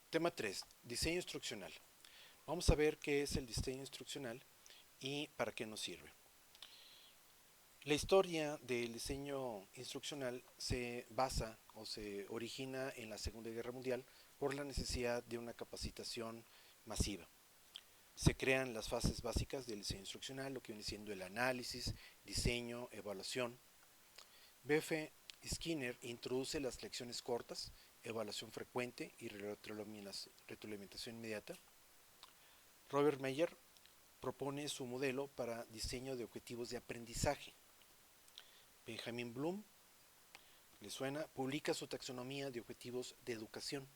Tema 3. Diseño instruccional. Vamos a ver qué es el diseño instruccional y para qué nos sirve. La historia del diseño instruccional se basa o se origina en la Segunda Guerra Mundial por la necesidad de una capacitación masiva. Se crean las fases básicas del diseño instruccional, lo que viene siendo el análisis, diseño, evaluación. B.F. Skinner introduce las lecciones cortas, evaluación frecuente y retroalimentación inmediata. Robert Meyer propone su modelo para diseño de objetivos de aprendizaje. Benjamin Bloom, ¿le suena? Publica su taxonomía de objetivos de educación.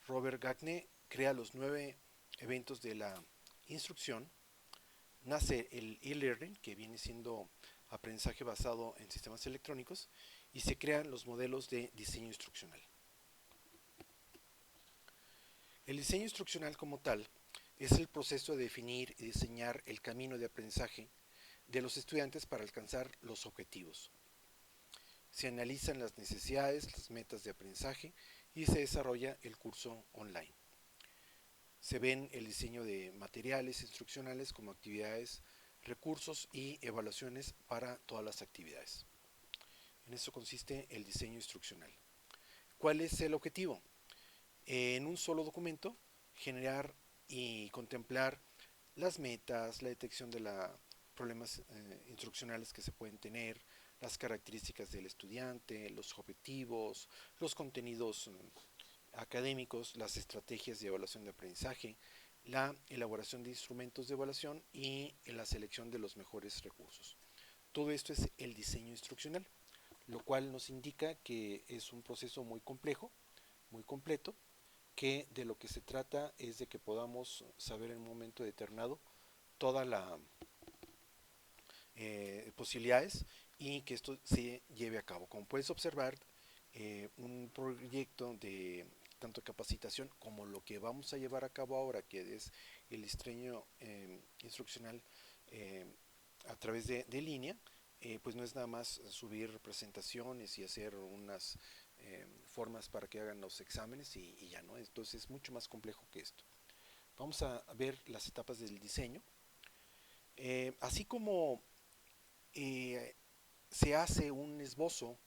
Robert Gagne crea los 9 eventos de la instrucción. Nace el e-learning, que viene siendo aprendizaje basado en sistemas electrónicos, y se crean los modelos de diseño instruccional. El diseño instruccional como tal es el proceso de definir y diseñar el camino de aprendizaje de los estudiantes para alcanzar los objetivos. Se analizan las necesidades, las metas de aprendizaje y se desarrolla el curso online. Se ven el diseño de materiales instruccionales como actividades, recursos y evaluaciones para todas las actividades. En eso consiste el diseño instruccional. ¿Cuál es el objetivo? En un solo documento, generar y contemplar las metas, la detección de los problemas instruccionales que se pueden tener, las características del estudiante, los objetivos, los contenidos académicos, las estrategias de evaluación de aprendizaje, la elaboración de instrumentos de evaluación y la selección de los mejores recursos. Todo esto es el diseño instruccional, lo cual nos indica que es un proceso muy complejo, muy completo, que de lo que se trata es de que podamos saber en un momento determinado todas las posibilidades y que esto se lleve a cabo. Como puedes observar, un proyecto de tanto capacitación como lo que vamos a llevar a cabo ahora, que es el diseño instruccional eh, a través de línea, pues no es nada más subir presentaciones y hacer unas formas para que hagan los exámenes y ya no, entonces es mucho más complejo que esto. Vamos a ver las etapas del diseño. Así como eh, se hace un esbozo,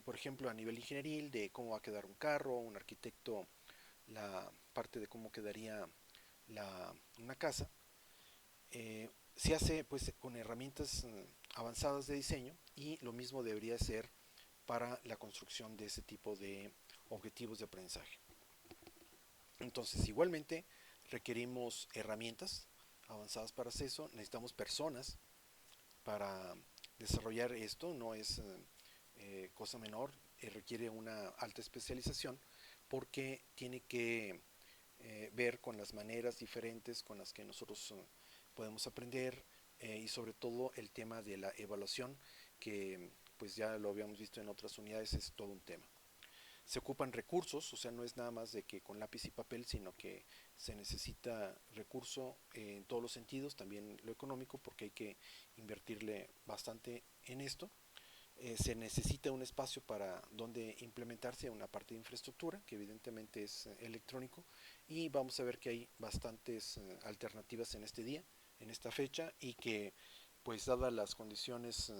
por ejemplo, a nivel ingenieril, de cómo va a quedar un carro, un arquitecto, la parte de cómo quedaría una casa, se hace pues con herramientas avanzadas de diseño y lo mismo debería ser para la construcción de ese tipo de objetivos de aprendizaje. Entonces, igualmente requerimos herramientas avanzadas para eso, necesitamos personas para desarrollar esto, no es cosa menor, requiere una alta especialización porque tiene que ver con las maneras diferentes con las que nosotros podemos aprender y sobre todo el tema de la evaluación, que pues ya lo habíamos visto en otras unidades, es todo un tema. Se ocupan recursos, o sea, no es nada más de que con lápiz y papel, sino que se necesita recurso en todos los sentidos, también lo económico, porque hay que invertirle bastante en esto. Se necesita un espacio para donde implementarse una parte de infraestructura, que evidentemente es electrónico, y vamos a ver que hay bastantes alternativas en este día, en esta fecha, y que pues dadas las condiciones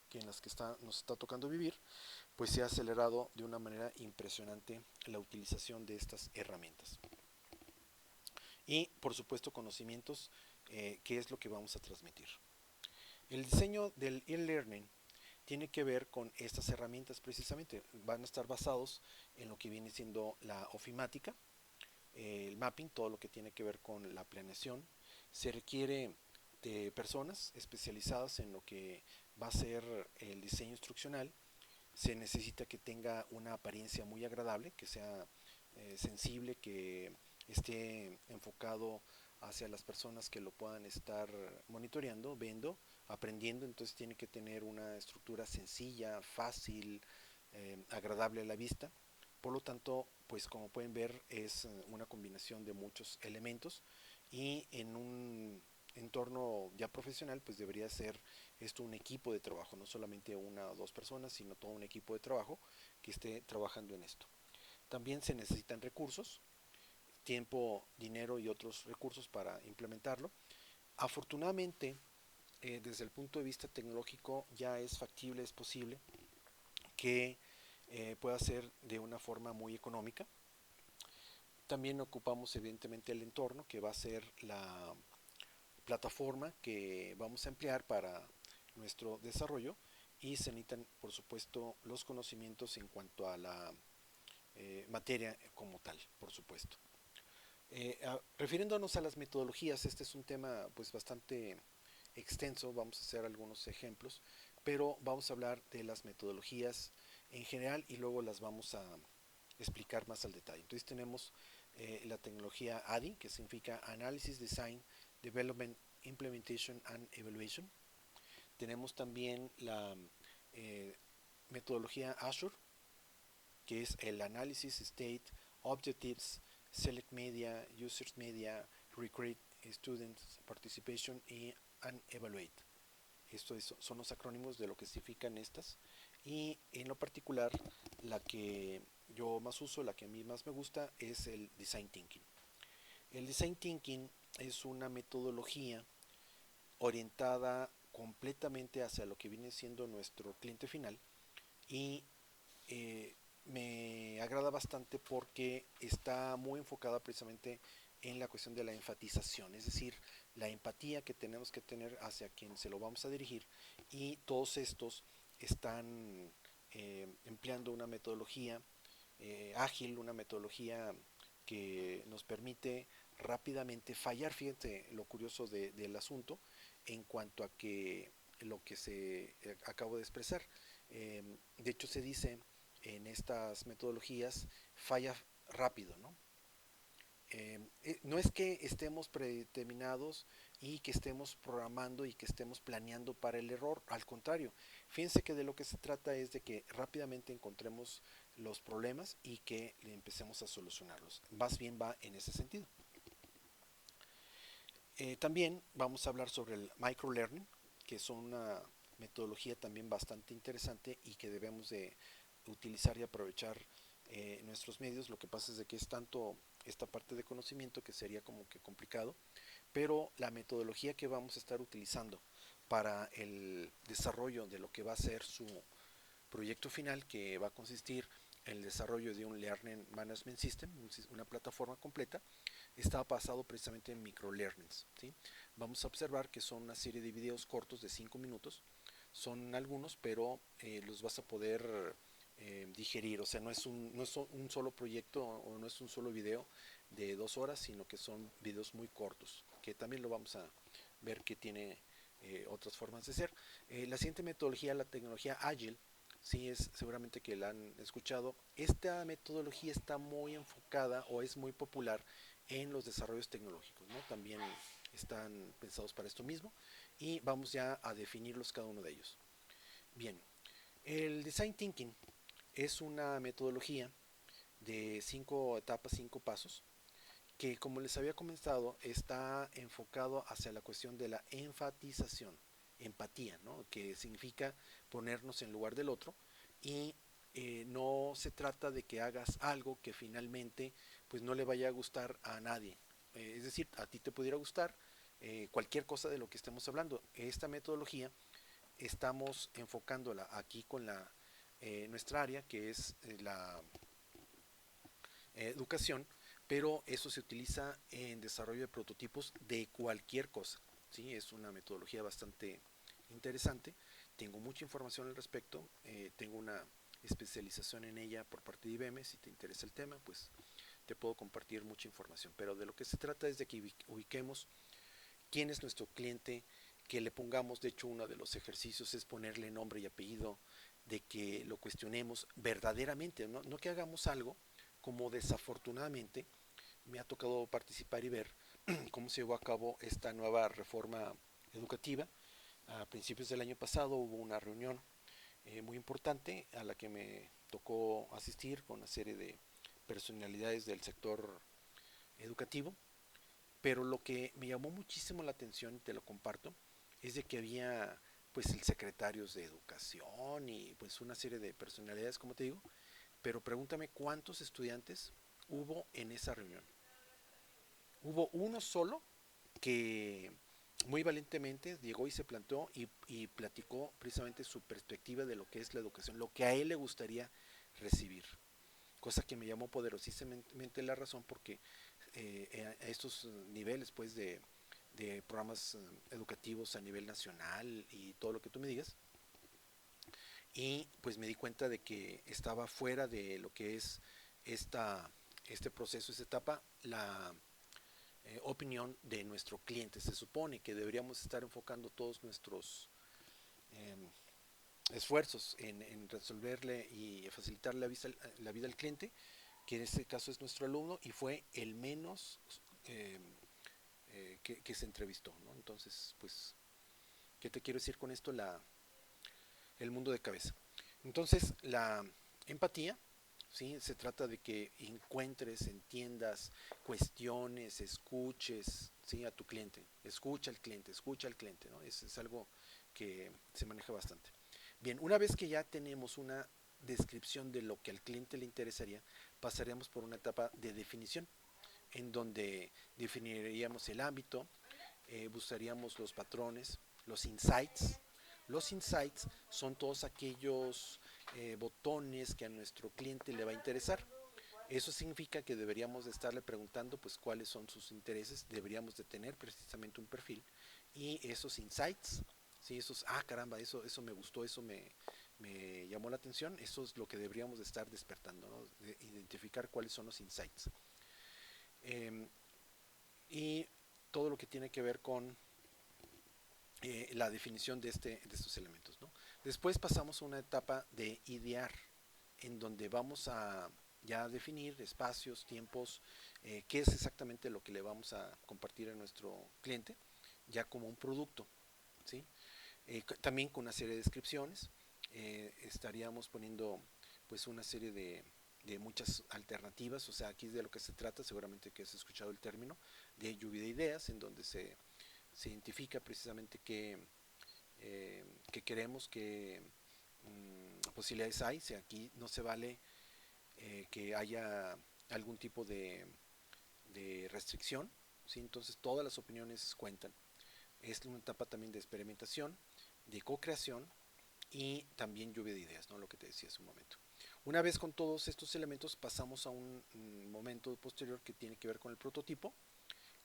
que en las que nos está tocando vivir, pues se ha acelerado de una manera impresionante la utilización de estas herramientas. Y por supuesto conocimientos, que es lo que vamos a transmitir. El diseño del e-learning tiene que ver con estas herramientas precisamente. Van a estar basados en lo que viene siendo la ofimática, el mapping, todo lo que tiene que ver con la planeación. Se requiere de personas especializadas en lo que va a ser el diseño instruccional. Se necesita que tenga una apariencia muy agradable, que sea sensible, que esté enfocado hacia las personas que lo puedan estar monitoreando, viendo, aprendiendo. Entonces tiene que tener una estructura sencilla, fácil, agradable a la vista. Por lo tanto, pues como pueden ver, es una combinación de muchos elementos y en un entorno ya profesional, pues debería ser esto un equipo de trabajo, no solamente una o dos personas, sino todo un equipo de trabajo que esté trabajando en esto. También se necesitan recursos, tiempo, dinero y otros recursos para implementarlo. Afortunadamente, desde el punto de vista tecnológico ya es factible, es posible que pueda ser de una forma muy económica. También ocupamos evidentemente el entorno, que va a ser la plataforma que vamos a emplear para nuestro desarrollo, y se necesitan, por supuesto, los conocimientos en cuanto a la materia como tal, por supuesto. Refiriéndonos a las metodologías, este es un tema pues bastante extenso, vamos a hacer algunos ejemplos, pero vamos a hablar de las metodologías en general y luego las vamos a explicar más al detalle. Entonces tenemos la tecnología ADI, que significa Analysis, Design, Development, Implementation and Evaluation. Tenemos también la eh, metodología Azure, que es el Analysis, State, Objectives, Select Media, Users Media, Recruit, Students Participation y and Evaluate. Son los acrónimos de lo que significan estas, y en lo particular la que yo más uso, la que a mí más me gusta, es el Design Thinking. El Design Thinking es una metodología orientada completamente hacia lo que viene siendo nuestro cliente final, y me agrada bastante porque está muy enfocada precisamente en la cuestión de la enfatización, es decir, la empatía que tenemos que tener hacia quien se lo vamos a dirigir, y todos estos están empleando una metodología ágil, una metodología que nos permite rápidamente fallar. Fíjate lo curioso del asunto en cuanto a que lo que se acabo de expresar. De hecho se dice en estas metodologías falla rápido, ¿no? No es que estemos predeterminados y que estemos programando y que estemos planeando para el error, al contrario, fíjense que de lo que se trata es de que rápidamente encontremos los problemas y que empecemos a solucionarlos. Más bien va en ese sentido. También vamos a hablar sobre el microlearning, que es una metodología también bastante interesante y que debemos de utilizar y aprovechar nuestros medios. Lo que pasa es de que es tanto esta parte de conocimiento que sería como que complicado, pero la metodología que vamos a estar utilizando para el desarrollo de lo que va a ser su proyecto final, que va a consistir en el desarrollo de un Learning Management System, una plataforma completa, está basado precisamente en microlearnings, ¿sí? Vamos a observar que son una serie de videos cortos de 5 minutos, son algunos, pero los vas a poder digerir, o sea, no es un solo proyecto o no es un solo video de 2 horas, sino que son videos muy cortos, que también lo vamos a ver que tiene otras formas de ser. La siguiente metodología, la tecnología Agile, sí, es seguramente que la han escuchado. Esta metodología está muy enfocada o es muy popular en los desarrollos tecnológicos, ¿no? También están pensados para esto mismo, y vamos ya a definirlos cada uno de ellos. Bien, el Design Thinking es una metodología de 5 etapas, 5 pasos, que como les había comentado está enfocado hacia la cuestión de la enfatización, empatía, ¿no? Que significa ponernos en lugar del otro, y no se trata de que hagas algo que finalmente pues no le vaya a gustar a nadie. Es decir, a ti te pudiera gustar cualquier cosa de lo que estemos hablando. Esta metodología estamos enfocándola aquí con nuestra área, que es la educación, pero eso se utiliza en desarrollo de prototipos de cualquier cosa, ¿sí? Es una metodología bastante interesante, tengo mucha información al respecto, tengo una especialización en ella por parte de IBM. Si te interesa el tema, pues te puedo compartir mucha información, pero de lo que se trata es de que ubiquemos quién es nuestro cliente, que le pongamos, de hecho uno de los ejercicios es ponerle nombre y apellido, de que lo cuestionemos verdaderamente, no que hagamos algo como desafortunadamente me ha tocado participar y ver cómo se llevó a cabo esta nueva reforma educativa. A principios del año pasado hubo una reunión muy importante a la que me tocó asistir con una serie de personalidades del sector educativo, pero lo que me llamó muchísimo la atención, y te lo comparto, es de que había pues el secretarios de educación y pues una serie de personalidades, como te digo, pero pregúntame cuántos estudiantes hubo en esa reunión. Hubo uno solo que muy valientemente llegó y se plantó y platicó precisamente su perspectiva de lo que es la educación, lo que a él le gustaría recibir. Cosa que me llamó poderosísimamente la razón porque a estos niveles pues de programas educativos a nivel nacional y todo lo que tú me digas, y pues me di cuenta de que estaba fuera de lo que es esta, este proceso, esta etapa, la opinión de nuestro cliente. Se supone que deberíamos estar enfocando todos nuestros eh, esfuerzos en resolverle y facilitar la vida al cliente, que en este caso es nuestro alumno y fue el menos eh, que se entrevistó, ¿no? Entonces, pues, ¿qué te quiero decir con esto? El mundo de cabeza. Entonces, la empatía, ¿sí? Se trata de que encuentres, entiendas, cuestiones, escuches, ¿sí? A tu cliente. Escucha al cliente, ¿no? Es algo que se maneja bastante. Bien, una vez que ya tenemos una descripción de lo que al cliente le interesaría, pasaremos por una etapa de definición, en donde definiríamos el ámbito, buscaríamos los patrones, los insights. Los insights son todos aquellos botones que a nuestro cliente le va a interesar. Eso significa que deberíamos de estarle preguntando pues cuáles son sus intereses, deberíamos de tener precisamente un perfil y esos insights, ¿sí? Esos, caramba, eso me gustó, me llamó la atención, eso es lo que deberíamos de estar despertando, ¿no? De identificar cuáles son los insights. Eh, y todo lo que tiene que ver con la definición de estos elementos, ¿no? Después pasamos a una etapa de idear, en donde vamos a ya definir espacios, tiempos, qué es exactamente lo que le vamos a compartir a nuestro cliente, ya como un producto, ¿sí? También con una serie de descripciones, estaríamos poniendo pues una serie de muchas alternativas, o sea, aquí de lo que se trata, seguramente que has escuchado el término, de lluvia de ideas, en donde se identifica precisamente que queremos, que posibilidades hay, si aquí no se vale que haya algún tipo de restricción, ¿sí? Entonces todas las opiniones cuentan. Es una etapa también de experimentación, de co-creación y también lluvia de ideas, ¿no? Lo que te decía hace un momento. Una vez con todos estos elementos pasamos a un momento posterior que tiene que ver con el prototipo,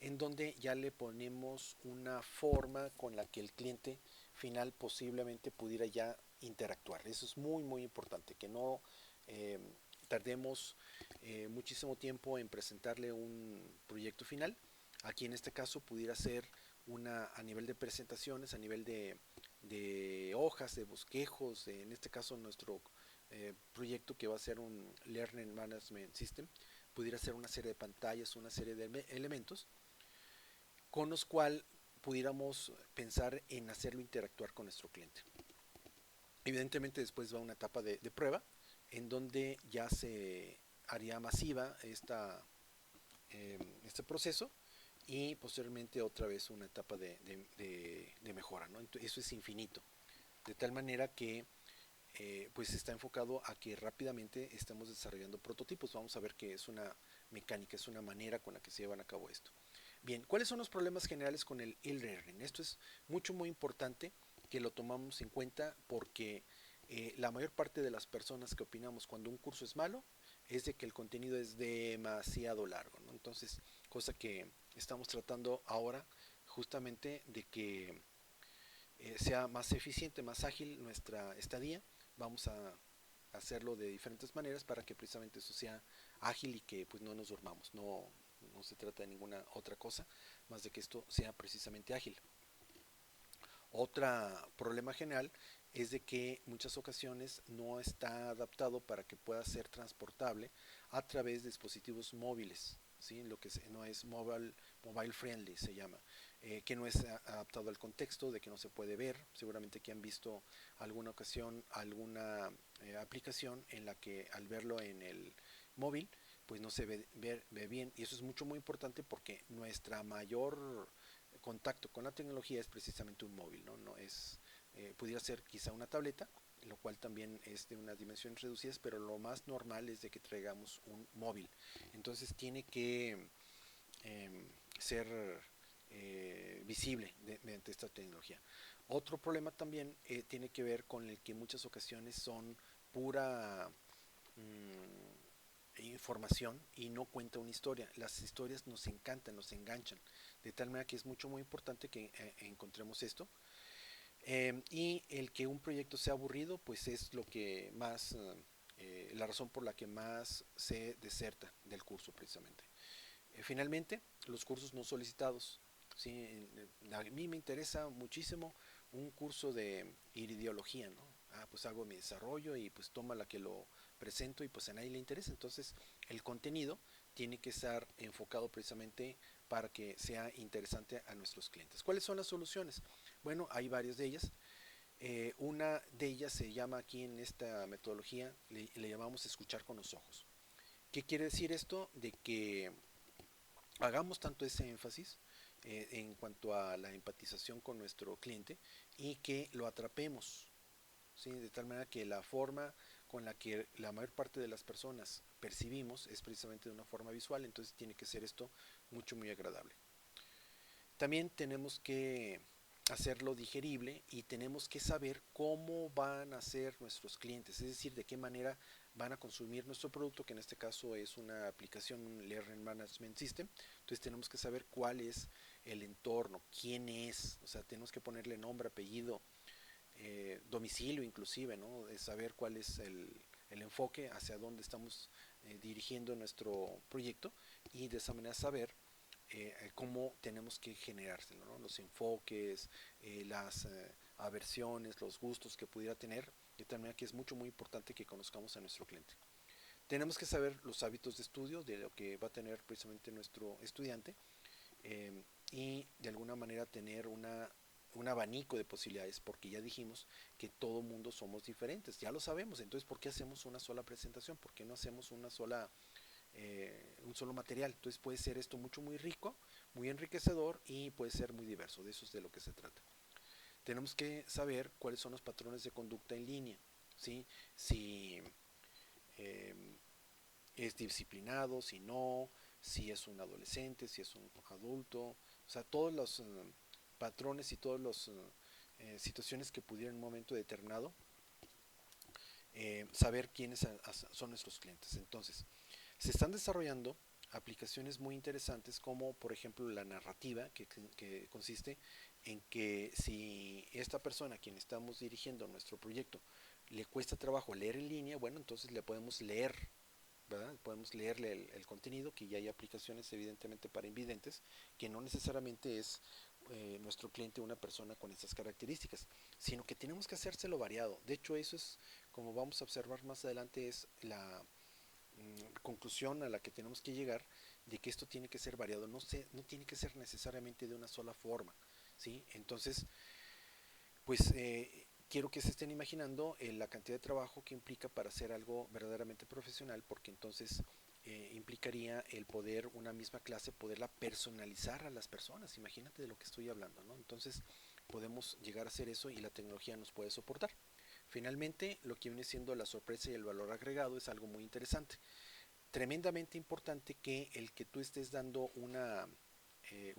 en donde ya le ponemos una forma con la que el cliente final posiblemente pudiera ya interactuar. Eso es muy, muy importante, que no eh, tardemos muchísimo tiempo en presentarle un proyecto final. Aquí en este caso pudiera ser a nivel de presentaciones, a nivel de hojas, de bosquejos, en este caso nuestro proyecto que va a ser un Learning Management System, pudiera ser una serie de pantallas, una serie de elementos con los cuales pudiéramos pensar en hacerlo interactuar con nuestro cliente. Evidentemente después va una etapa de prueba en donde ya se haría masiva este proceso y posteriormente otra vez una etapa de mejora, ¿no? Entonces, eso es infinito, de tal manera que pues está enfocado a que rápidamente estemos desarrollando prototipos. Vamos a ver que es una mecánica, es una manera con la que se llevan a cabo esto. Bien, ¿cuáles son los problemas generales con el e-learning? Esto es muy importante que lo tomamos en cuenta porque la mayor parte de las personas que opinamos cuando un curso es malo es de que el contenido es demasiado largo, ¿no? Entonces, cosa que estamos tratando ahora justamente de que sea más eficiente, más ágil nuestra estadía. Vamos a hacerlo de diferentes maneras para que precisamente eso sea ágil y que pues no nos durmamos, no se trata de ninguna otra cosa más de que esto sea precisamente ágil. Otro problema general es de que muchas ocasiones no está adaptado para que pueda ser transportable a través de dispositivos móviles, ¿sí? Lo que no es mobile friendly se llama, que no es adaptado al contexto, de que no se puede ver. Seguramente que han visto alguna ocasión alguna aplicación en la que al verlo en el móvil pues no se ve bien, y eso es muy importante porque nuestra mayor contacto con la tecnología es precisamente un móvil, no es pudiera ser quizá una tableta, lo cual también es de unas dimensiones reducidas, pero lo más normal es de que traigamos un móvil. Entonces tiene que ser visible mediante esta tecnología. Otro problema también tiene que ver con el que en muchas ocasiones son pura información y no cuenta una historia. Las historias nos encantan, nos enganchan, de tal manera que es mucho muy importante que encontremos esto. Y el que un proyecto sea aburrido, pues es lo que más, la razón por la que más se deserta del curso precisamente. Finalmente, los cursos no solicitados. Sí, a mí me interesa muchísimo un curso de iridiología, ¿no? Pues hago mi desarrollo y pues toma la que lo presento y pues a nadie le interesa. Entonces, el contenido tiene que estar enfocado precisamente para que sea interesante a nuestros clientes. ¿Cuáles son las soluciones? Bueno, hay varias de ellas. Una de ellas se llama aquí en esta metodología, le llamamos escuchar con los ojos. ¿Qué quiere decir esto? De que hagamos tanto ese énfasis en cuanto a la empatización con nuestro cliente y que lo atrapemos, ¿sí? De tal manera que la forma con la que la mayor parte de las personas percibimos es precisamente de una forma visual, entonces tiene que ser esto mucho, muy agradable. También tenemos que hacerlo digerible y tenemos que saber cómo van a ser nuestros clientes, es decir, de qué manera van a consumir nuestro producto, que en este caso es una aplicación, un Learning Management System. Entonces tenemos que saber cuál es el entorno, quién es, o sea, tenemos que ponerle nombre, apellido, domicilio inclusive, ¿no? De saber cuál es el enfoque, hacia dónde estamos dirigiendo nuestro proyecto y de esa manera saber cómo tenemos que generárselo, ¿no? Los enfoques, las aversiones, los gustos que pudiera tener, de tal manera que es mucho muy importante que conozcamos a nuestro cliente. Tenemos que saber los hábitos de estudio de lo que va a tener precisamente nuestro estudiante y de alguna manera tener un abanico de posibilidades, porque ya dijimos que todo mundo somos diferentes, ya lo sabemos, entonces ¿por qué hacemos una sola presentación? ¿Por qué no hacemos un solo material? Entonces puede ser esto mucho muy rico, muy enriquecedor y puede ser muy diverso, de eso es de lo que se trata. Tenemos que saber cuáles son los patrones de conducta en línea, ¿sí? Si eh, es disciplinado, si no, si es un adolescente, si es un adulto, o sea, todos los patrones y todas las situaciones que pudiera en un momento determinado saber quiénes son nuestros clientes. Entonces, se están desarrollando aplicaciones muy interesantes como por ejemplo la narrativa que consiste en que si esta persona a quien estamos dirigiendo nuestro proyecto le cuesta trabajo leer en línea, bueno, entonces le podemos leer, ¿verdad? Podemos leerle el contenido, que ya hay aplicaciones evidentemente para invidentes, que no necesariamente es nuestro cliente una persona con estas características, sino que tenemos que hacérselo variado. De hecho, eso es, como vamos a observar más adelante, es la conclusión a la que tenemos que llegar, de que esto tiene que ser variado, no tiene que ser necesariamente de una sola forma, ¿sí? Entonces, pues quiero que se estén imaginando la cantidad de trabajo que implica para hacer algo verdaderamente profesional, porque entonces implicaría el poder una misma clase, poderla personalizar a las personas, imagínate de lo que estoy hablando, ¿no? Entonces podemos llegar a hacer eso y la tecnología nos puede soportar. Finalmente, lo que viene siendo la sorpresa y el valor agregado es algo muy interesante. Tremendamente importante que el que tú estés dando un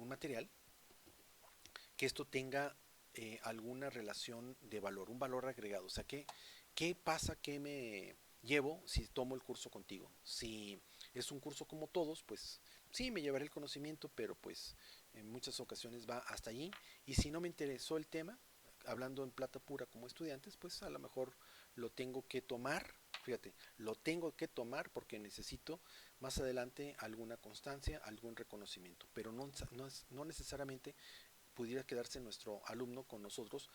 material, que esto tenga alguna relación de valor, un valor agregado. O sea, ¿qué pasa, qué me llevo si tomo el curso contigo? Si es un curso como todos, pues sí, me llevaré el conocimiento, pero pues en muchas ocasiones va hasta allí. Y si no me interesó el tema, hablando en plata pura como estudiantes, pues a lo mejor lo tengo que tomar, fíjate, lo tengo que tomar porque necesito más adelante alguna constancia, algún reconocimiento, pero no necesariamente pudiera quedarse nuestro alumno con nosotros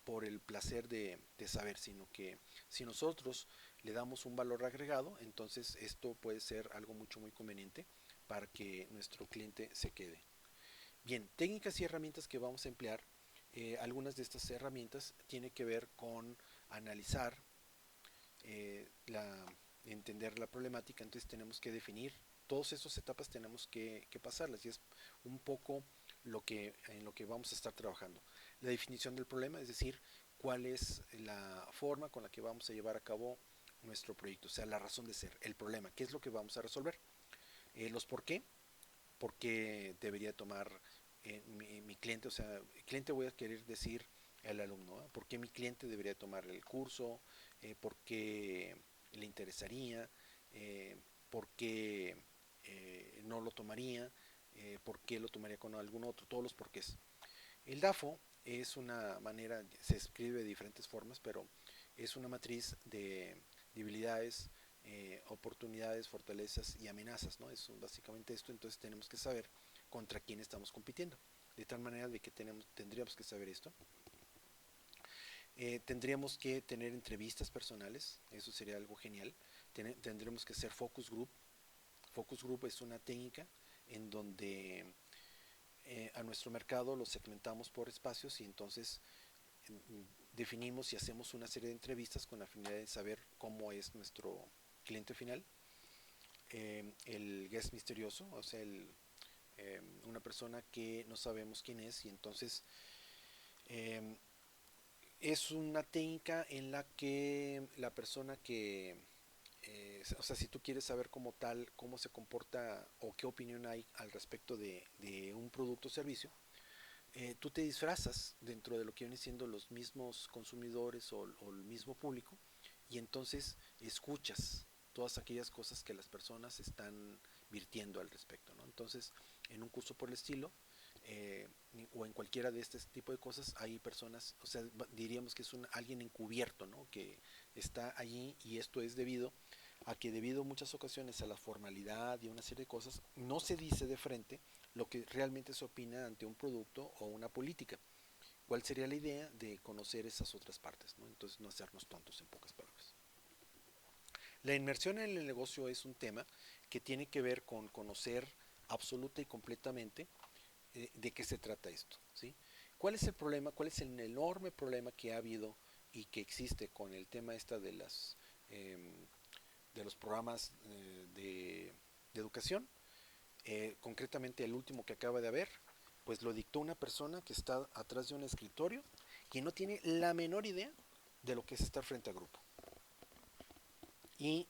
por el placer de saber, sino que si nosotros le damos un valor agregado, entonces esto puede ser algo mucho muy conveniente para que nuestro cliente se quede. Bien, técnicas y herramientas que vamos a emplear. Algunas de estas herramientas tienen que ver con analizar, entender la problemática, entonces tenemos que definir todas estas etapas, tenemos que pasarlas y es un poco en lo que vamos a estar trabajando. La definición del problema, es decir, cuál es la forma con la que vamos a llevar a cabo nuestro proyecto, o sea, la razón de ser, el problema, qué es lo que vamos a resolver, los por qué debería tomar mi cliente, o sea, el cliente voy a querer decir el alumno, ¿eh? ¿Por qué mi cliente debería tomar el curso? ¿Por qué le interesaría? Eh, ¿Por qué no lo tomaría? ¿Por qué lo tomaría con algún otro? Todos los porqués. El DAFO es una manera, se escribe de diferentes formas, pero es una matriz de debilidades, oportunidades, fortalezas y amenazas, ¿no? Es básicamente esto, entonces tenemos que saber contra quién estamos compitiendo. De tal manera de que tendríamos que saber esto. Tendríamos que tener entrevistas personales, eso sería algo genial. Tendremos que hacer focus group. Focus group es una técnica en donde a nuestro mercado lo segmentamos por espacios y entonces definimos y hacemos una serie de entrevistas con la finalidad de saber cómo es nuestro cliente final, el guest misterioso, o sea, una persona que no sabemos quién es y entonces eh, es una técnica en la que la persona que, o sea, si tú quieres saber como tal cómo se comporta o qué opinión hay al respecto de un producto o servicio, tú te disfrazas dentro de lo que vienen siendo los mismos consumidores o el mismo público y entonces escuchas todas aquellas cosas que las personas están virtiendo al respecto, ¿no? Entonces, en un curso por el estilo, eh, o en cualquiera de este tipo de cosas, hay personas, o sea, diríamos que es alguien encubierto, ¿no? Que está allí y esto es debido a que debido muchas ocasiones a la formalidad y una serie de cosas, no se dice de frente lo que realmente se opina ante un producto o una política. ¿Cuál sería la idea de conocer esas otras partes? ¿No? Entonces no hacernos tontos en pocas palabras. La inmersión en el negocio es un tema que tiene que ver con conocer absoluta y completamente de qué se trata esto. ¿Sí? ¿Cuál es el problema? ¿Cuál es el enorme problema que ha habido y que existe con el tema esta eh, de los programas de educación? Concretamente el último que acaba de haber, pues lo dictó una persona que está atrás de un escritorio y no tiene la menor idea de lo que es estar frente a grupo. Y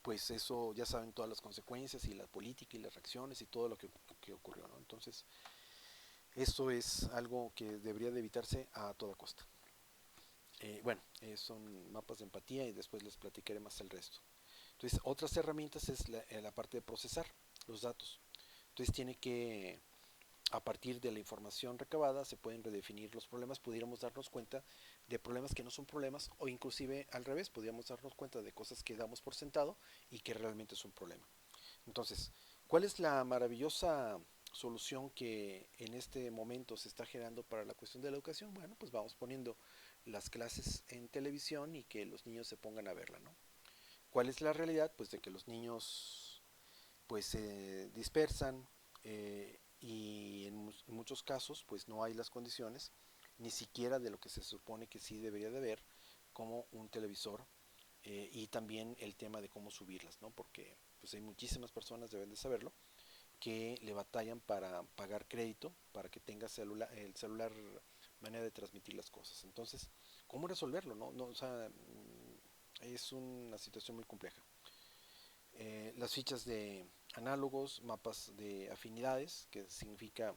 pues eso ya saben todas las consecuencias y la política y las reacciones y todo lo que ocurrió, ¿no? Entonces, eso es algo que debería de evitarse a toda costa. Bueno, son mapas de empatía y después les platicaré más el resto. Entonces, otras herramientas es la parte de procesar los datos. Entonces, tiene que a partir de la información recabada se pueden redefinir los problemas, pudiéramos darnos cuenta de problemas que no son problemas o inclusive al revés, podríamos darnos cuenta de cosas que damos por sentado y que realmente es un problema. Entonces, ¿cuál es la maravillosa solución que en este momento se está generando para la cuestión de la educación? Bueno, pues vamos poniendo las clases en televisión y que los niños se pongan a verla, ¿no? ¿Cuál es la realidad? Pues de que los niños pues se dispersan y en muchos casos pues no hay las condiciones ni siquiera de lo que se supone que sí debería de haber como un televisor y también el tema de cómo subirlas, ¿no? Porque pues hay muchísimas personas, deben de saberlo, que le batallan para pagar crédito, para que tenga el celular manera de transmitir las cosas. Entonces, ¿cómo resolverlo? No, o sea, es una situación muy compleja. Las fichas de análogos, mapas de afinidades, que significa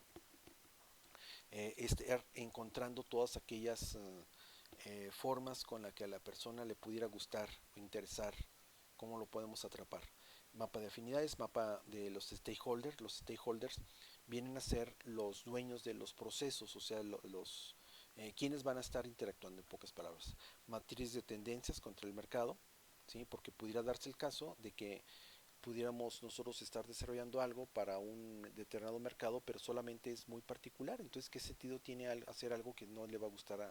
encontrando todas aquellas formas con las que a la persona le pudiera gustar o interesar, cómo lo podemos atrapar. Mapa de afinidades, mapa de los stakeholders. Los stakeholders vienen a ser los dueños de los procesos, o sea, quienes van a estar interactuando en pocas palabras. Matriz de tendencias contra el mercado, ¿sí? Porque pudiera darse el caso de que pudiéramos nosotros estar desarrollando algo para un determinado mercado, pero solamente es muy particular. Entonces, ¿qué sentido tiene hacer algo que no le va a gustar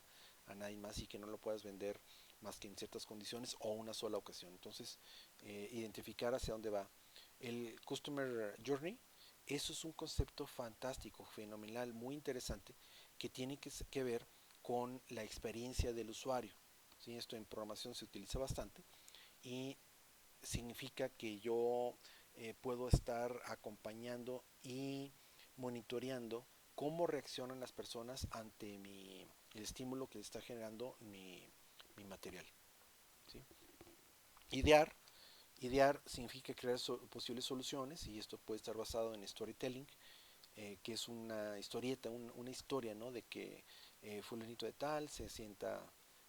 a nadie más y que no lo puedas vender más que en ciertas condiciones o una sola ocasión? Entonces, identificar hacia dónde va. El Customer Journey, eso es un concepto fantástico, fenomenal, muy interesante, que tiene que ver con la experiencia del usuario. ¿Sí? Esto en programación se utiliza bastante y significa que yo puedo estar acompañando y monitoreando cómo reaccionan las personas ante el estímulo que está generando mi material. ¿Sí? Idear, idear significa crear posibles soluciones y esto puede estar basado en storytelling, que es una historieta, una historia, ¿no? De que fulanito de tal se sienta,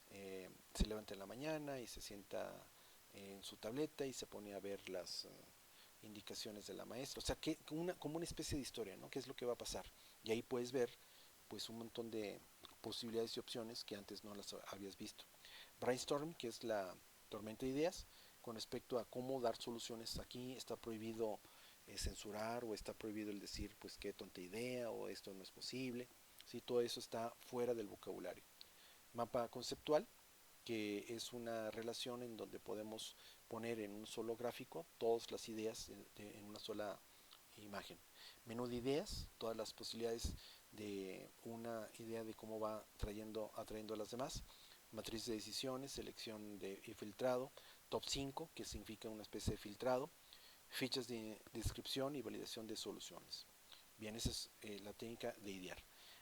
se levanta en la mañana y se sienta en su tableta y se pone a ver las indicaciones de la maestra. O sea, como una especie de historia, ¿no? ¿Qué es lo que va a pasar? Y ahí puedes ver pues un montón de posibilidades y opciones que antes no las habías visto. Brainstorming, que es la tormenta de ideas, con respecto a cómo dar soluciones. Aquí está prohibido censurar o está prohibido el decir pues qué tonta idea o esto no es posible. ¿Sí? Todo eso está fuera del vocabulario. Mapa conceptual, que es una relación en donde podemos poner en un solo gráfico todas las ideas en una sola imagen. Menú de ideas, todas las posibilidades de una idea de cómo va atrayendo a las demás. Matriz de decisiones, selección y filtrado. Top 5, que significa una especie de filtrado. Fichas de descripción y validación de soluciones. Bien, esa es la técnica de idear.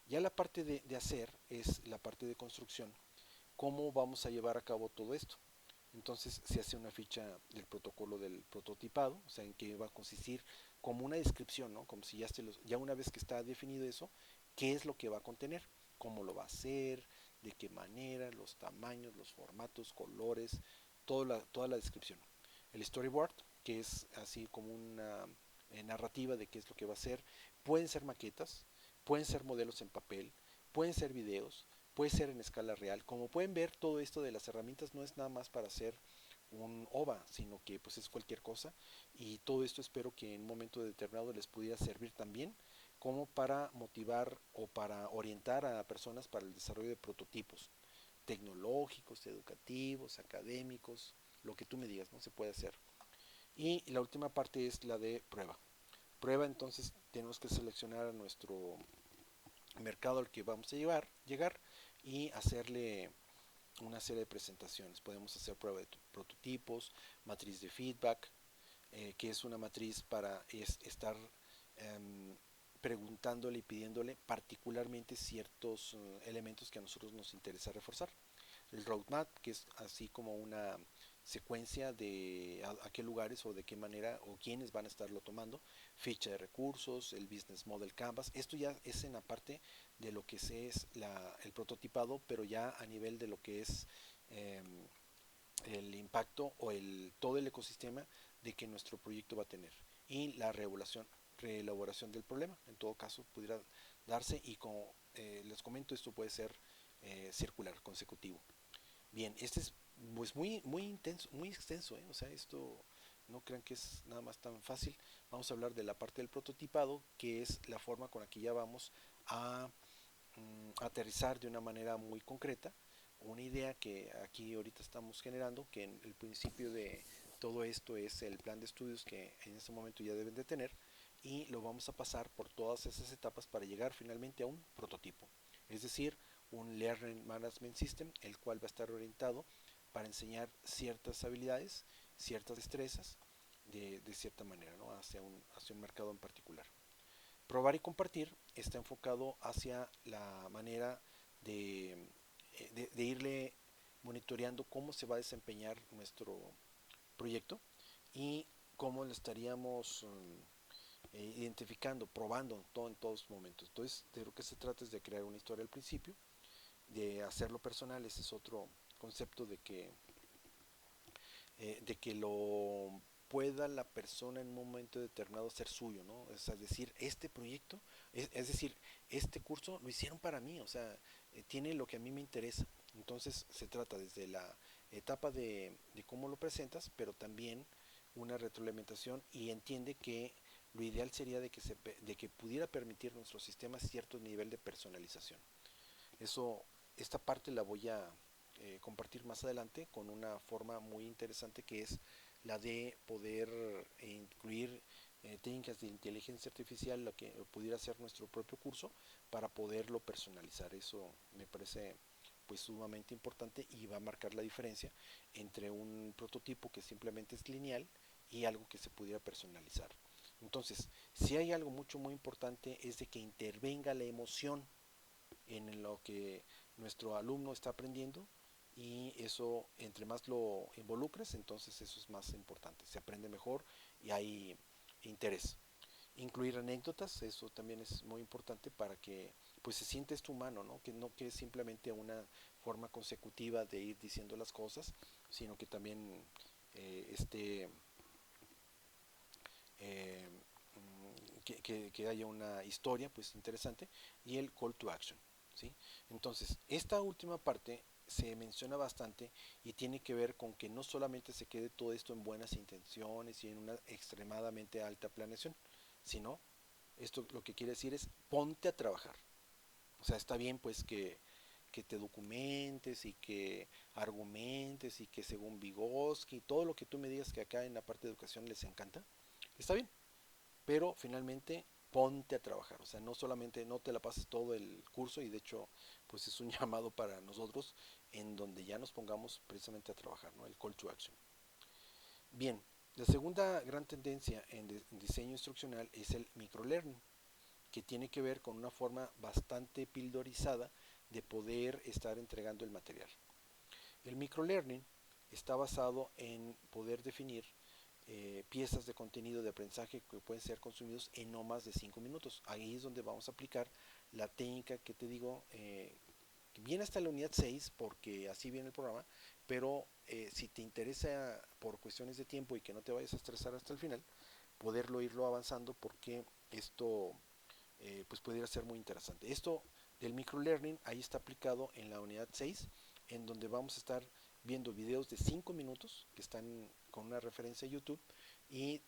Ya la parte de hacer es la parte de construcción. ¿Cómo vamos a llevar a cabo todo esto? Entonces se hace una ficha del protocolo del prototipado, o sea, en qué va a consistir como una descripción, ¿no? Como si ya una vez que está definido eso, qué es lo que va a contener, cómo lo va a hacer, de qué manera, los tamaños, los formatos, colores, toda la descripción. El storyboard, que es así como una narrativa de qué es lo que va a hacer. Pueden ser maquetas, pueden ser modelos en papel, pueden ser videos, puede ser en escala real. Como pueden ver, todo esto de las herramientas no es nada más para hacer un OVA, sino que pues es cualquier cosa y todo esto espero que en un momento determinado les pudiera servir también como para motivar o para orientar a personas para el desarrollo de prototipos tecnológicos, educativos, académicos, lo que tú me digas, ¿no? Se puede hacer. Y la última parte es la de prueba. Prueba, entonces tenemos que seleccionar a nuestro mercado al que vamos a llegar y hacerle una serie de presentaciones. Podemos hacer prueba de prototipos, matriz de feedback, que es una matriz para estar preguntándole y pidiéndole particularmente ciertos elementos que a nosotros nos interesa reforzar. El roadmap, que es así como una secuencia de a qué lugares o de qué manera o quiénes van a estarlo tomando, ficha de recursos, el business model canvas, esto ya es en la parte de lo que es el prototipado, pero ya a nivel de lo que es eh, el impacto o todo el ecosistema de que nuestro proyecto va a tener y la reelaboración del problema, en todo caso pudiera darse y como les comento, esto puede ser circular, consecutivo. Bien, este es pues muy intenso, muy extenso, ¿eh? O sea, esto no crean que es nada más tan fácil. Vamos a hablar de la parte del prototipado, que es la forma con la que ya vamos a aterrizar de una manera muy concreta una idea que aquí ahorita estamos generando, que en el principio de todo esto es el plan de estudios que en este momento ya deben de tener y lo vamos a pasar por todas esas etapas para llegar finalmente a un prototipo, es decir, un Learning Management System, el cual va a estar orientado para enseñar ciertas habilidades, ciertas destrezas de cierta manera, ¿no? Hacia un mercado en particular. Probar y compartir está enfocado hacia la manera de, de irle monitoreando cómo se va a desempeñar nuestro proyecto y cómo lo estaríamos identificando, probando en todos momentos. Entonces, de lo que se trata es de crear una historia al principio, de hacerlo personal, ese es otro concepto de que lo pueda la persona en un momento determinado ser suyo, ¿no? Es decir, este proyecto, es decir, este curso lo hicieron para mí, o sea, tiene lo que a mí me interesa. Entonces se trata desde la etapa de cómo lo presentas, pero también una retroalimentación y entiende que lo ideal sería de que pudiera permitir nuestro sistema cierto nivel de personalización. Eso, esta parte la voy a compartir más adelante con una forma muy interesante que es la de poder incluir técnicas de inteligencia artificial, lo que pudiera ser nuestro propio curso, para poderlo personalizar. Eso me parece pues sumamente importante y va a marcar la diferencia entre un prototipo que simplemente es lineal y algo que se pudiera personalizar. Entonces, si hay algo mucho muy importante es de que intervenga la emoción en lo que nuestro alumno está aprendiendo, y eso, entre más lo involucres, entonces eso es más importante, se aprende mejor y hay interés. Incluir anécdotas, eso también es muy importante para que pues se siente esto humano, ¿no? Que es simplemente una forma consecutiva de ir diciendo las cosas, sino que también esté eh, que haya una historia pues interesante, y el call to action, ¿sí? Entonces, esta última parte se menciona bastante y tiene que ver con que no solamente se quede todo esto en buenas intenciones y en una extremadamente alta planeación, sino esto lo que quiere decir es ponte a trabajar. O sea, está bien pues que te documentes y que argumentes y que según Vygotsky, todo lo que tú me digas que acá en la parte de educación les encanta, está bien, pero finalmente ponte a trabajar. O sea, no solamente no te la pases todo el curso, y de hecho pues es un llamado para nosotros en donde ya nos pongamos precisamente a trabajar, ¿no? El call to action. Bien, la segunda gran tendencia en diseño instruccional es el microlearning, que tiene que ver con una forma bastante pildorizada de poder estar entregando el material. El microlearning está basado en poder definir piezas de contenido de aprendizaje que pueden ser consumidos en no más de 5 minutos. Ahí es donde vamos a aplicar la técnica que te digo, que viene hasta la unidad 6 porque así viene el programa, pero si te interesa por cuestiones de tiempo y que no te vayas a estresar hasta el final, poderlo irlo avanzando, porque esto pues pudiera ser muy interesante. Esto del microlearning ahí está aplicado en la unidad 6, en donde vamos a estar viendo videos de 5 minutos que están con una referencia a YouTube, y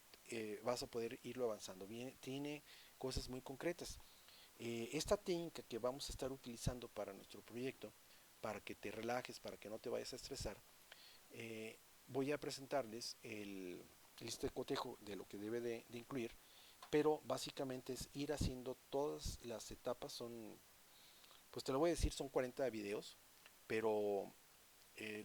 vas a poder irlo avanzando. Tiene cosas muy concretas. Esta técnica que vamos a estar utilizando para nuestro proyecto, para que te relajes, para que no te vayas a estresar, voy a presentarles este cotejo de lo que debe de incluir, pero básicamente es ir haciendo todas las etapas. Son, pues te lo voy a decir, son 40 videos, pero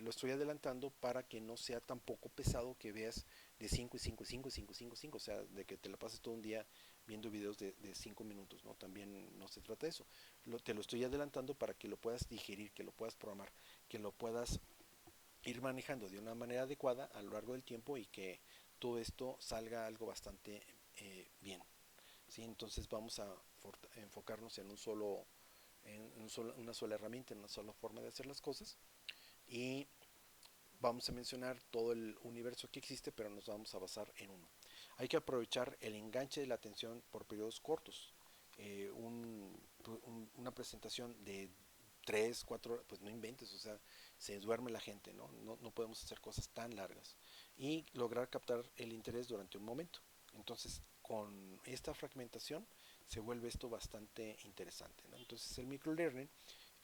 lo estoy adelantando para que no sea tampoco pesado que veas de 5 y 5 y 5 y 5 y 5 y 5, o sea, de que te la pases todo un día viendo videos de 5 minutos, ¿no? También no se trata de eso. Te lo estoy adelantando para que lo puedas digerir, que lo puedas programar, que lo puedas ir manejando de una manera adecuada a lo largo del tiempo, y que todo esto salga algo bastante bien. ¿Sí? Entonces vamos a enfocarnos en una sola herramienta, en una sola forma de hacer las cosas, y vamos a mencionar todo el universo que existe, pero nos vamos a basar en uno. Hay que aprovechar el enganche de la atención por periodos cortos. Una presentación de 3, 4 horas, pues no inventes, o sea, se duerme la gente, ¿no? No podemos hacer cosas tan largas y lograr captar el interés durante un momento. Entonces, con esta fragmentación se vuelve esto bastante interesante, ¿no? Entonces, el microlearning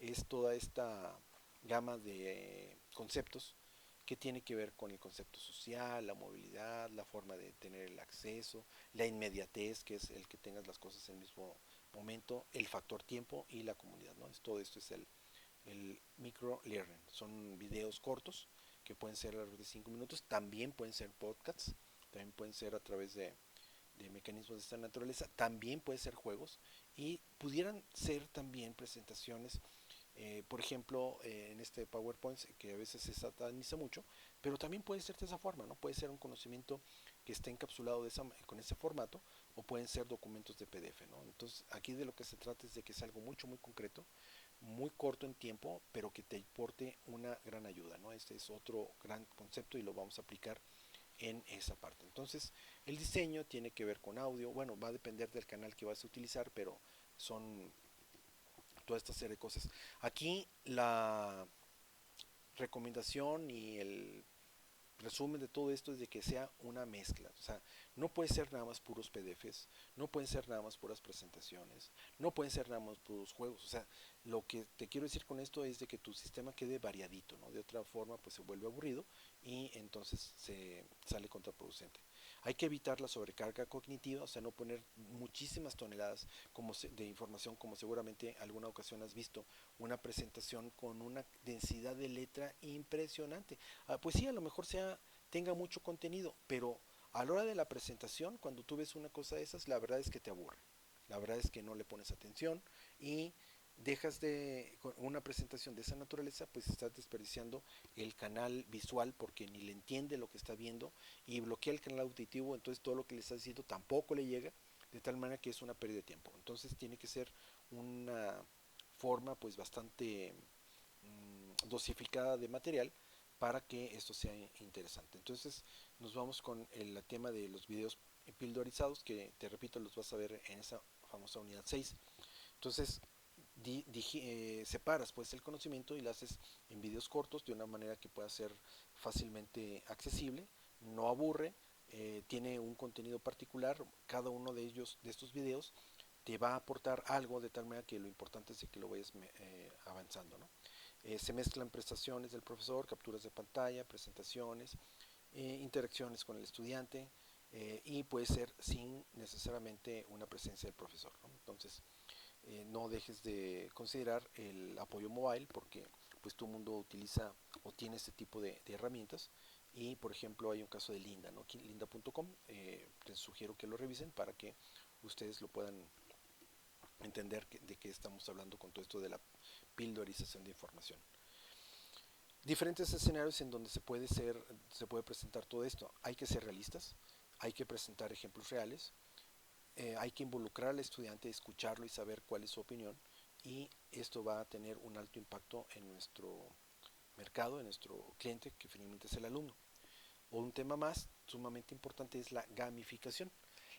es toda esta gama de conceptos que tiene que ver con el concepto social, la movilidad, la forma de tener el acceso, la inmediatez, que es el que tengas las cosas en el mismo momento, el factor tiempo y la comunidad, ¿no? Todo esto es el micro learning. Son videos cortos que pueden ser alrededor de 5 minutos, también pueden ser podcasts, también pueden ser a través de mecanismos de esta naturaleza, también pueden ser juegos, y pudieran ser también presentaciones, por ejemplo, en este PowerPoint que a veces se sataniza mucho, pero también puede ser de esa forma, ¿no? Puede ser un conocimiento que esté encapsulado con ese formato, o pueden ser documentos de PDF, ¿no? Entonces, aquí de lo que se trata es de que es algo mucho, muy concreto, muy corto en tiempo, pero que te aporte una gran ayuda, ¿no? Este es otro gran concepto y lo vamos a aplicar en esa parte. Entonces, el diseño tiene que ver con audio, bueno, va a depender del canal que vas a utilizar, pero son toda esta serie de cosas. Aquí la recomendación y el resumen de todo esto es de que sea una mezcla. O sea, no puede ser nada más puros PDFs, no pueden ser nada más puras presentaciones, no pueden ser nada más puros juegos. O sea, lo que te quiero decir con esto es de que tu sistema quede variadito, ¿no? De otra forma, pues se vuelve aburrido y entonces se sale contraproducente. Hay que evitar la sobrecarga cognitiva, o sea, no poner muchísimas toneladas de información, como seguramente alguna ocasión has visto, una presentación con una densidad de letra impresionante. Pues sí, a lo mejor tenga mucho contenido, pero A la hora de la presentación, cuando tú ves una cosa de esas, la verdad es que te aburre. La verdad es que no le pones atención y dejas de, con una presentación de esa naturaleza, pues estás desperdiciando el canal visual porque ni le entiende lo que está viendo y bloquea el canal auditivo, entonces todo lo que le está diciendo tampoco le llega, de tal manera que es una pérdida de tiempo. Entonces tiene que ser una forma pues bastante dosificada de material para que esto sea interesante. Entonces nos vamos con el tema de los videos pildorizados, que te repito, los vas a ver en esa famosa unidad 6. Entonces separas pues el conocimiento y lo haces en videos cortos de una manera que pueda ser fácilmente accesible, no aburre, tiene un contenido particular, cada uno de ellos, de estos videos, te va a aportar algo de tal manera que lo importante es que lo vayas avanzando, ¿no? Se mezclan prestaciones del profesor, capturas de pantalla, presentaciones, interacciones con el estudiante y puede ser sin necesariamente una presencia del profesor, ¿no? Entonces, no dejes de considerar el apoyo mobile porque pues todo el mundo utiliza o tiene este tipo de herramientas y por ejemplo hay un caso de Linda, ¿no? Linda.com, les sugiero que lo revisen para que ustedes lo puedan entender de qué estamos hablando con todo esto de la pildorización de información. Diferentes escenarios en donde se puede presentar todo esto. Hay que ser realistas, hay que presentar ejemplos reales, hay que involucrar al estudiante, escucharlo y saber cuál es su opinión y esto va a tener un alto impacto en nuestro mercado, en nuestro cliente, que finalmente es el alumno. O un tema más sumamente importante es la gamificación.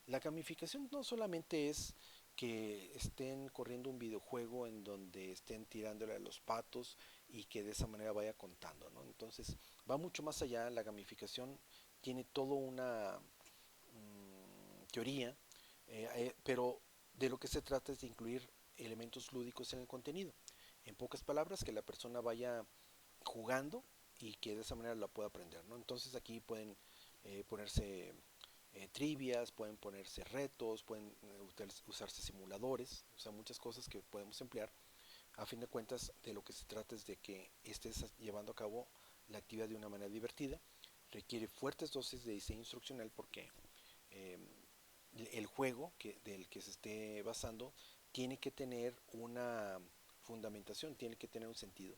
La gamificación no solamente es que estén corriendo un videojuego en donde estén tirándole a los patos y que de esa manera vaya contando, ¿no? Entonces va mucho más allá, la gamificación tiene toda una teoría, pero de lo que se trata es de incluir elementos lúdicos en el contenido. En pocas palabras, que la persona vaya jugando y que de esa manera la pueda aprender, ¿no? Entonces aquí pueden ponerse trivias, pueden ponerse retos, pueden usarse simuladores, o sea, muchas cosas que podemos emplear. A fin de cuentas, de lo que se trata es de que estés llevando a cabo la actividad de una manera divertida. Requiere fuertes dosis de diseño instruccional porque eh, el juego del que se esté basando tiene que tener una fundamentación, tiene que tener un sentido.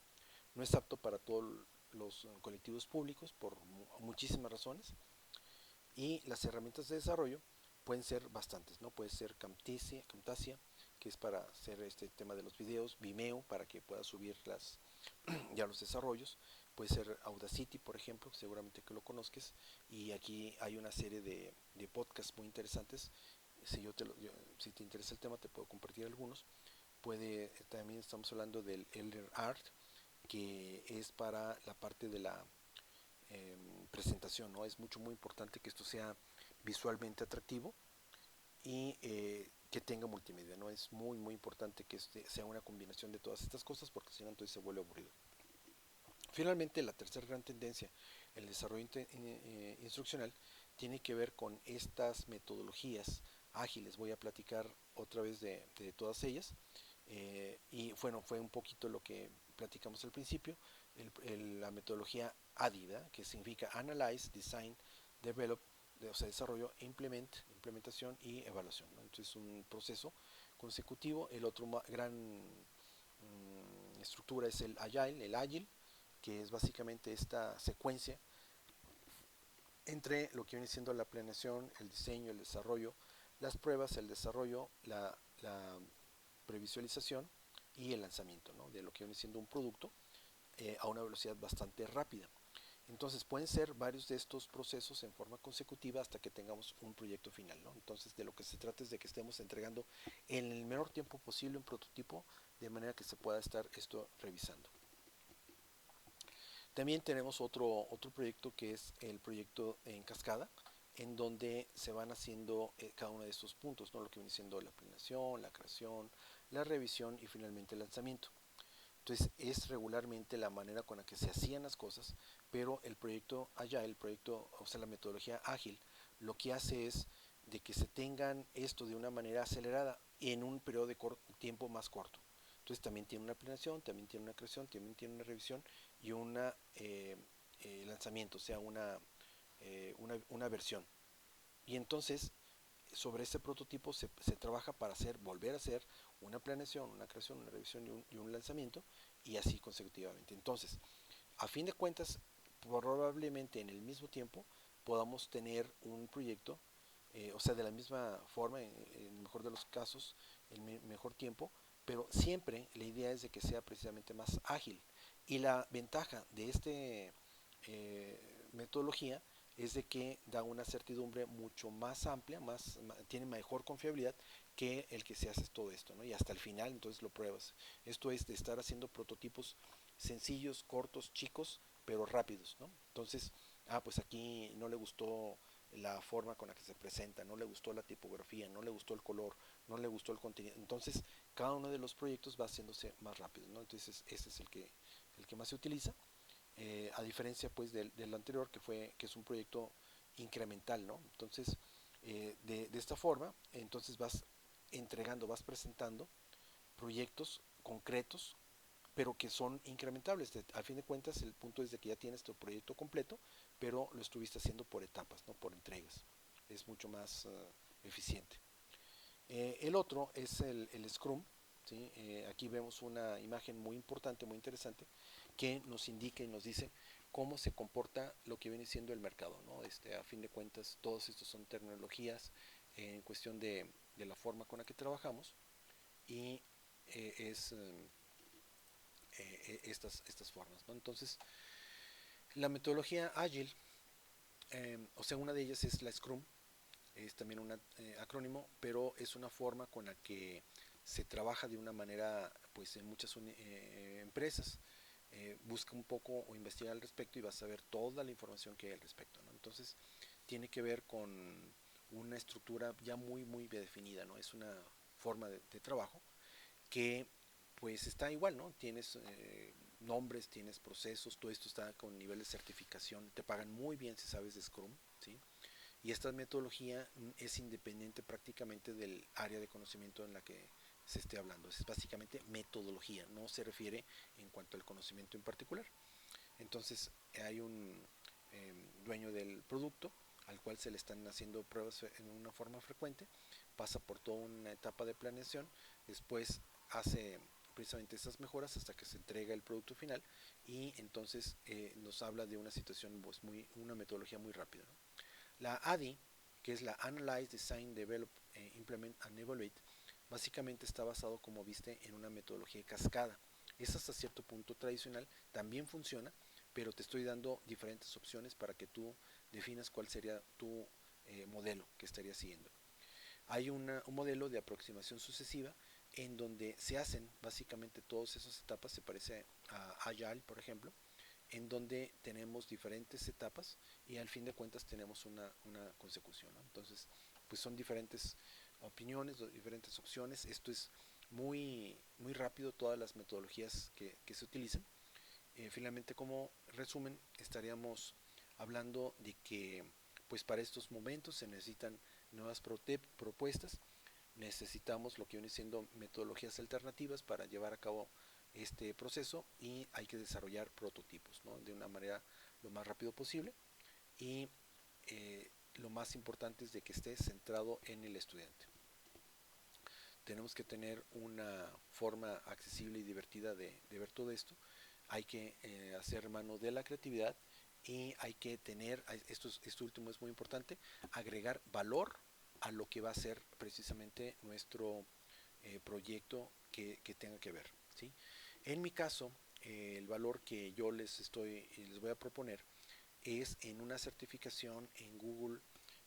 No es apto para todos los colectivos públicos por muchísimas razones y las herramientas de desarrollo pueden ser bastantes, ¿no? Puede ser Camtasia, que es para hacer este tema de los videos, Vimeo para que pueda subir ya los desarrollos, puede ser Audacity, por ejemplo, seguramente que lo conozcas, y aquí hay una serie de podcasts muy interesantes. Si te interesa el tema te puedo compartir algunos. También estamos hablando del Elder Art, que es para la parte de la presentación, ¿no? Es muy importante que esto sea visualmente atractivo y que tenga multimedia, ¿no? Es muy importante que sea una combinación de todas estas cosas porque si no entonces se vuelve aburrido. Finalmente, la tercera gran tendencia, el desarrollo instruccional, tiene que ver con estas metodologías ágiles. Voy a platicar otra vez de todas ellas. Y bueno, fue un poquito lo que platicamos al principio, la metodología ADIDA, que significa Analyze, Design, Develop, o sea, desarrollo, implementación y evaluación, ¿no? Entonces, un proceso consecutivo. El otro gran estructura es el Agile, que es básicamente esta secuencia entre lo que viene siendo la planeación, el diseño, el desarrollo, las pruebas, el desarrollo, la previsualización y el lanzamiento, ¿no? De lo que viene siendo un producto a una velocidad bastante rápida. Entonces pueden ser varios de estos procesos en forma consecutiva hasta que tengamos un proyecto final, ¿no? Entonces de lo que se trata es de que estemos entregando en el menor tiempo posible un prototipo de manera que se pueda estar esto revisando. También tenemos otro proyecto que es el proyecto en cascada, en donde se van haciendo cada uno de estos puntos, ¿no? Lo que viene siendo la planeación, la creación, la revisión y finalmente el lanzamiento. Entonces es regularmente la manera con la que se hacían las cosas, pero el proyecto allá, el proyecto, o sea, la metodología ágil, lo que hace es de que se tengan esto de una manera acelerada en un periodo de tiempo más corto. Entonces también tiene una planeación, también tiene una creación, también tiene una revisión y un lanzamiento, o sea, una versión. Y entonces sobre este prototipo se trabaja para volver a hacer una planeación, una creación, una revisión y un lanzamiento, y así consecutivamente. Entonces, a fin de cuentas, probablemente en el mismo tiempo podamos tener un proyecto, o sea, de la misma forma, en el mejor de los casos, en mejor tiempo, pero siempre la idea es de que sea precisamente más ágil. Y la ventaja de esta metodología es de que da una certidumbre mucho más amplia, tiene mejor confiabilidad que el que se hace todo esto, ¿no? Y hasta el final entonces lo pruebas. Esto es de estar haciendo prototipos sencillos, cortos, chicos, pero rápidos, ¿no? Entonces, pues aquí no le gustó la forma con la que se presenta, no le gustó la tipografía, no le gustó el color, no le gustó el contenido. Entonces, cada uno de los proyectos va haciéndose más rápido, ¿no? Entonces, este es el que más se utiliza, a diferencia pues del anterior que es un proyecto incremental, ¿no? Entonces, de esta forma, entonces vas entregando, vas presentando proyectos concretos pero que son incrementables. A fin de cuentas, el punto es de que ya tienes tu proyecto completo, pero lo estuviste haciendo por etapas, no por entregas. Es mucho más eficiente. El otro es el Scrum. ¿Sí? Aquí vemos una imagen muy importante, muy interesante, que nos indica y nos dice cómo se comporta lo que viene siendo el mercado, ¿no? A fin de cuentas, todos estos son tecnologías en cuestión de la forma con la que trabajamos y es estas formas, ¿no? Entonces, la metodología ágil, o sea, una de ellas es la Scrum, es también un acrónimo, pero es una forma con la que se trabaja de una manera, pues, en muchas empresas. Busca un poco o investiga al respecto y vas a ver toda la información que hay al respecto, ¿no? Entonces, tiene que ver con una estructura ya muy, muy bien definida, ¿no? Es una forma de trabajo que pues está igual, ¿no? Tienes nombres, tienes procesos, todo esto está con nivel de certificación, te pagan muy bien si sabes de Scrum, ¿sí? Y esta metodología es independiente prácticamente del área de conocimiento en la que se esté hablando. Es básicamente metodología, no se refiere en cuanto al conocimiento en particular. Entonces hay un dueño del producto al cual se le están haciendo pruebas en una forma frecuente, pasa por toda una etapa de planeación, después hace precisamente esas mejoras hasta que se entrega el producto final y entonces nos habla de una situación, pues, una metodología muy rápida, ¿no? La ADI, que es la Analyze, Design, Develop, Implement and Evaluate, básicamente está basado, como viste, en una metodología cascada. Es hasta cierto punto tradicional, también funciona, pero te estoy dando diferentes opciones para que tú definas cuál sería tu modelo que estarías siguiendo. Hay un modelo de aproximación sucesiva en donde se hacen básicamente todas esas etapas, se parece a Agile, por ejemplo, en donde tenemos diferentes etapas y al fin de cuentas tenemos una consecución, ¿no? Entonces, pues son diferentes opiniones, diferentes opciones. Esto es muy, muy rápido, todas las metodologías que se utilizan. Finalmente, como resumen, estaríamos hablando de que pues para estos momentos se necesitan nuevas propuestas, necesitamos lo que viene siendo metodologías alternativas para llevar a cabo este proceso y hay que desarrollar prototipos, ¿no? De una manera lo más rápido posible y lo más importante es de que esté centrado en el estudiante. Tenemos que tener una forma accesible y divertida de ver todo esto. Hay que hacer mano de la creatividad y hay que tener, esto último es muy importante, agregar valor a lo que va a ser precisamente nuestro proyecto que tenga que ver, ¿sí? En mi caso, el valor que yo les voy a proponer es en una certificación en Google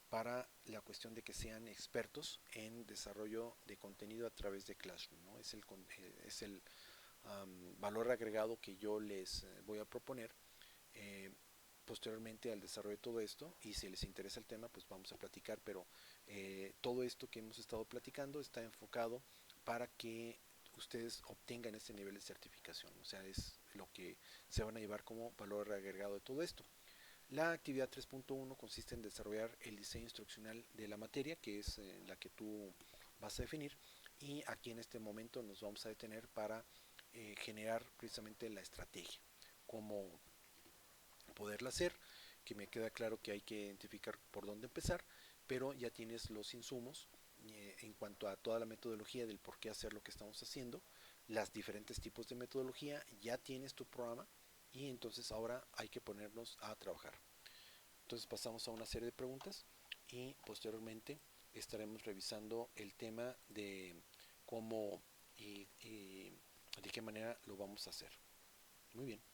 para la cuestión de que sean expertos en desarrollo de contenido a través de Classroom, ¿no? Es el valor agregado que yo les voy a proponer posteriormente al desarrollo de todo esto, y si les interesa el tema pues vamos a platicar, pero todo esto que hemos estado platicando está enfocado para que ustedes obtengan este nivel de certificación, o sea, es lo que se van a llevar como valor agregado de todo esto. La actividad 3.1 consiste en desarrollar el diseño instruccional de la materia, que es la que tú vas a definir, y aquí en este momento nos vamos a detener para generar precisamente la estrategia, cómo poderla hacer, que me queda claro que hay que identificar por dónde empezar, pero ya tienes los insumos en cuanto a toda la metodología del por qué hacer lo que estamos haciendo, las diferentes tipos de metodología, ya tienes tu programa y entonces ahora hay que ponernos a trabajar. Entonces pasamos a una serie de preguntas y posteriormente estaremos revisando el tema de cómo y de qué manera lo vamos a hacer. Muy bien.